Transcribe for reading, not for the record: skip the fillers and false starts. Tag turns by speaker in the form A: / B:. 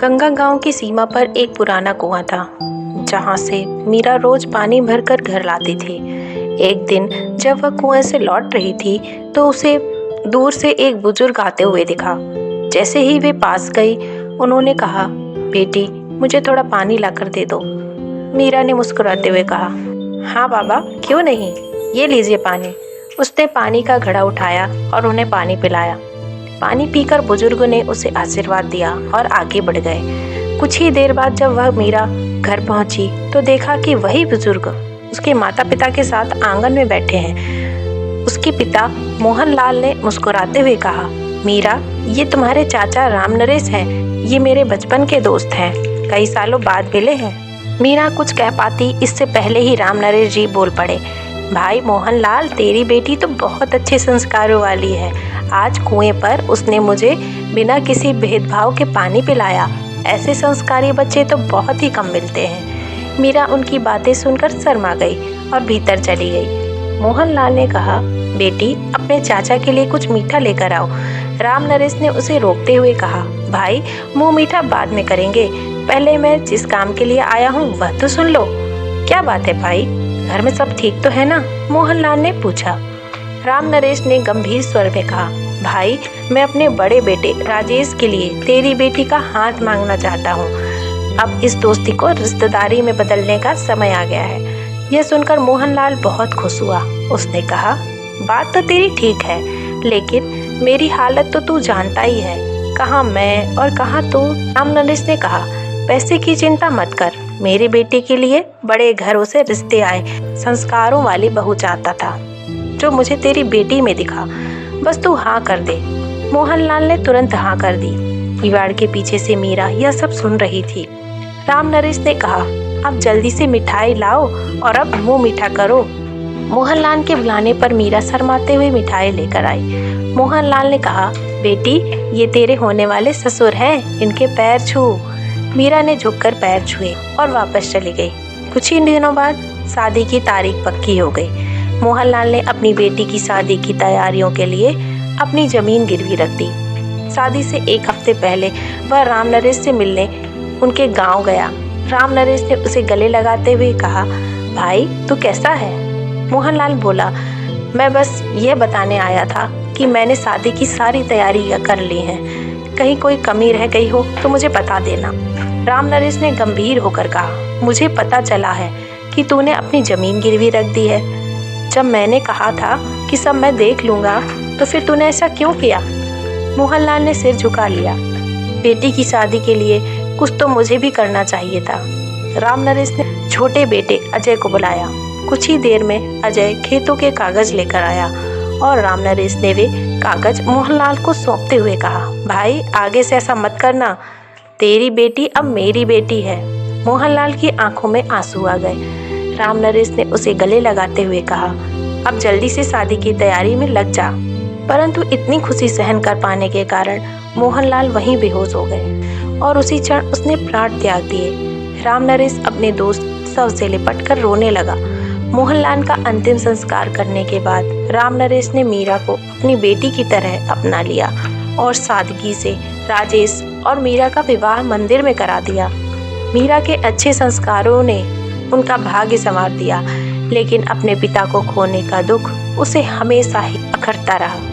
A: गंगा गांव की सीमा पर एक पुराना कुआं था, जहां से मीरा रोज पानी भरकर घर लाती थी। एक दिन जब वह कुएं से लौट रही थी, तो उसे दूर से एक बुजुर्ग आते हुए दिखा। जैसे ही वे पास गई, उन्होंने कहा, बेटी, मुझे थोड़ा पानी लाकर दे दो। मीरा ने मुस्कुराते हुए कहा, हाँ बाबा, क्यों नहीं, ये लीजिए पानी। उसने पानी का घड़ा उठाया और उन्हें पानी पिलाया। पानी पीकर बुजुर्ग ने उसे आशीर्वाद दिया और आगे बढ़ गए। कुछ ही देर बाद जब वह मीरा घर पहुंची, तो देखा कि वही बुजुर्ग उसके माता पिता के साथ आंगन में बैठे हैं। उसके पिता मोहनलाल ने मुस्कुराते हुए कहा, मीरा, ये तुम्हारे चाचा राम नरेश हैं। ये मेरे बचपन के दोस्त हैं, कई सालों बाद मिले हैं। मीरा कुछ कह पाती इससे पहले ही राम नरेश जी बोल पड़े, भाई मोहनलाल, तेरी बेटी तो बहुत अच्छे संस्कारों वाली है। आज कुएं पर उसने मुझे बिना किसी भेदभाव के पानी पिलाया। ऐसे संस्कारी बच्चे तो बहुत ही कम मिलते हैं। मीरा उनकी बातें सुनकर शर्मा गई और भीतर चली गई। मोहनलाल ने कहा, बेटी, अपने चाचा के लिए कुछ मीठा लेकर आओ। राम नरेश ने उसे रोकते हुए कहा, भाई, मुंह मीठा बाद में करेंगे, पहले मैं जिस काम के लिए आया हूँ वह तो सुन लो। क्या बात है भाई, घर में सब ठीक तो है ना? मोहनलाल ने पूछा। राम नरेश ने गंभीर स्वर में कहा, भाई, मैं अपने बड़े बेटे राजेश के लिए तेरी बेटी का हाथ मांगना चाहता हूँ। अब इस दोस्ती को रिश्तेदारी में बदलने का समय आ गया है। यह सुनकर मोहनलाल बहुत खुश हुआ। उसने कहा, बात तो तेरी ठीक है, लेकिन मेरी हालत तो तू जानता ही है, कहाँ मैं और कहाँ तू। राम नरेश ने कहा, पैसे की चिंता मत कर, मेरी बेटी के लिए बड़े घरों से रिश्ते आए। संस्कारों वाली बहू चाहता था, जो मुझे तेरी बेटी में दिखा। बस तू हाँ कर दे। मोहनलाल ने तुरंत हाँ कर दी। किवाड़ के पीछे से मीरा यह सब सुन रही थी। राम नरेश ने कहा, अब जल्दी से मिठाई लाओ और अब मुंह मीठा करो। मोहनलाल के बुलाने पर मीरा शर्माते हुए मिठाई लेकर आई। मोहनलाल ने कहा, बेटी, ये तेरे होने वाले ससुर हैं, इनके पैर छू। मीरा ने झुककर पैर छुए और वापस चली गई। कुछ ही दिनों बाद शादी की तारीख पक्की हो गई। मोहनलाल ने अपनी बेटी की शादी की तैयारियों के लिए अपनी जमीन गिरवी रख दी। शादी से एक हफ्ते पहले वह राम नरेश से मिलने उनके गांव गया। राम नरेश ने उसे गले लगाते हुए कहा, भाई, तू कैसा है? मोहनलाल बोला, मैं बस ये बताने आया था कि मैंने शादी की सारी तैयारी कर ली है। कहीं कोई कमी रह गई हो तो मुझे बता देना। राम नरेश ने गंभीर होकर कहा, मुझे पता चला है कि तूने अपनी जमीन गिरवी रख दी है। जब मैंने कहा था कि सब मैं देख लूँगा, तो फिर तूने ऐसा क्यों किया? मोहनलाल ने सिर झुका लिया। बेटी की शादी के लिए कुछ तो मुझे भी करना चाहिए था। राम नरेश ने छोटे बेटे अजय को बुलाया। कुछ ही देर में अजय खेतों के कागज लेकर आया और राम नरेश ने वे कागज मोहनलाल को सौंपते हुए कहा, भाई, आगे से ऐसा मत करना, तेरी बेटी अब मेरी बेटी है। मोहनलाल की आंखों में आंसू आ गए। राम नरेश ने उसे गले लगाते हुए कहा, अब जल्दी से शादी की तैयारी में लग जा। परंतु इतनी खुशी सहन कर पाने के कारण मोहनलाल वहीं बेहोश हो गए और उसी क्षण उसने प्राण त्याग दिए। राम नरेश अपने दोस्त शव से लिपट कर रोने लगा। मोहनलाल का अंतिम संस्कार करने के बाद राम नरेश ने मीरा को अपनी बेटी की तरह अपना लिया और सादगी से राजेश और मीरा का विवाह मंदिर में करा दिया। मीरा के अच्छे संस्कारों ने उनका भाग्य संवार दिया, लेकिन अपने पिता को खोने का दुख उसे हमेशा ही अखरता रहा।